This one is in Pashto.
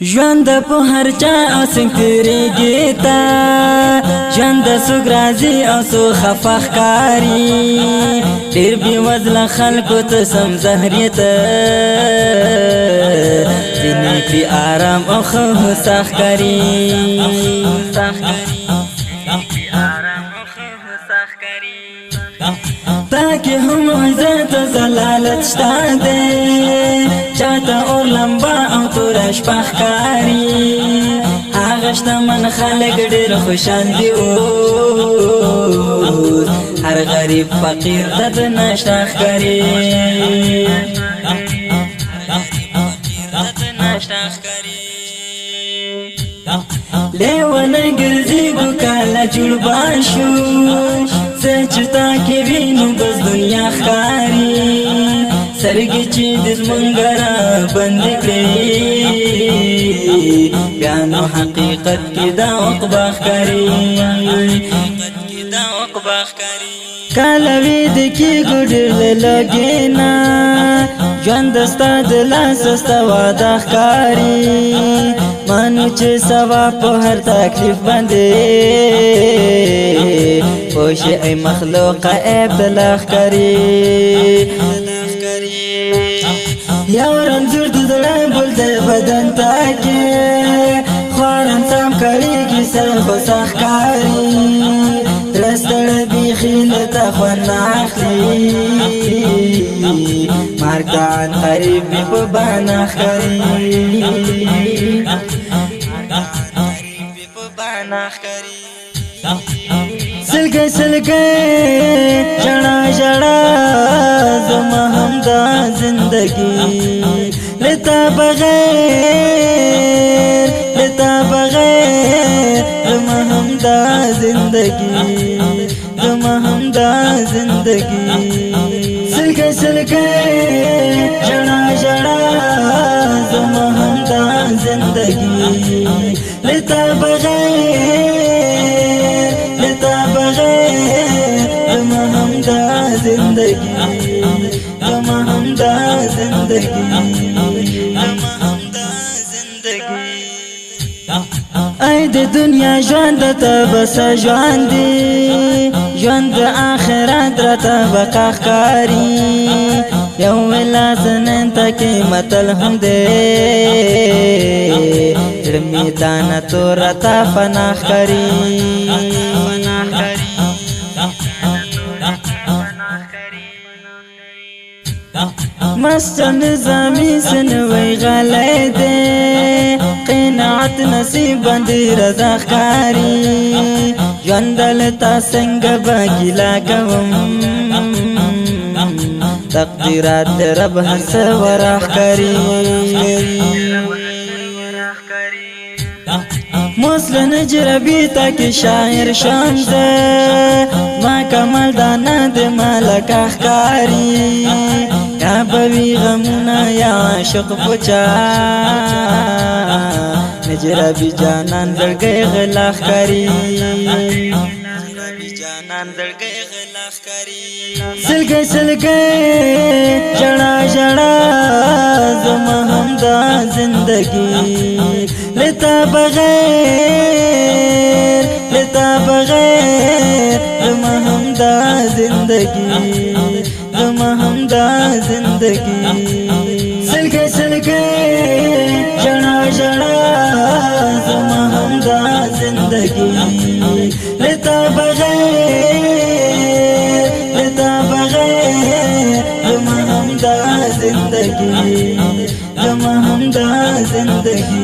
ژوند په هر چا اسنګ تیریږي ژوند سوګ راځي او سو خفخ کاری ډیر بي وزله خلکو ته سم زهریت ځینې پی آرام او خو سخ کاری تاکي هم عزت زلالت شتا دے چاہتا اور لمبا او تورش پخکاری آغشتا من خلق دیر خوشان دی اوز هر غریب فقیر دد نشتاخ کری لیوانا گرزی گو کالا جوڑ باشو سچتا کی وینو بس دنیا خاری سرگی چی دز منگرا بند کری بیانو حقیقت کی دا اقباخ کری کالوی دکی گوڑر لگینا جوان دستا دلاس استا واداخ کاری مانو چه سوا پو هر تکلیف بنده پوش ای مخلوق عیب دلاخ کری یورن زور دلان بلد بدن تاکی خوارن سام کری کی سر خوصاخ کاری رستر بیخیل تا خوان ناخلی مرکان قریب بی باناخ کری سلگے سلگے جڑا جڑا زما ہمدا زندگی لیتا بغیر زما ہمدا زندگی سلگے سلگے جڑا جڑا زما ہمدا زندگی لیتا بغیر زما ہمدا زندگی ای د دنیا ژوند ته بس ژوند دی ژوند آخرت را ته بقا ښکاري یو ولاس نن تکي متل هم دی میدان تو رتا فنا ښکاري مست نظامی سنوی غلی دے قناعت نصیب بندی رضا ښکاري ژوندل تا څنګه بګیلا کوم تقدیرات رب هر څه ورښکاري موسل نجربی تاکی شاعر شمزه ما کمال دانا دی مالک اخکاری یا بوی غمونا یا عاشق پچا نجربی جانان زرگی غلاخ کری سلگے سلگے جڑا جڑا زما ہمدا زندگی لیتا بغیر زما ہمدا زندگی سلگے سلگے جڑا جڑا زما ہمدا زندگی لیتا بغیر زما ہمدا زندگی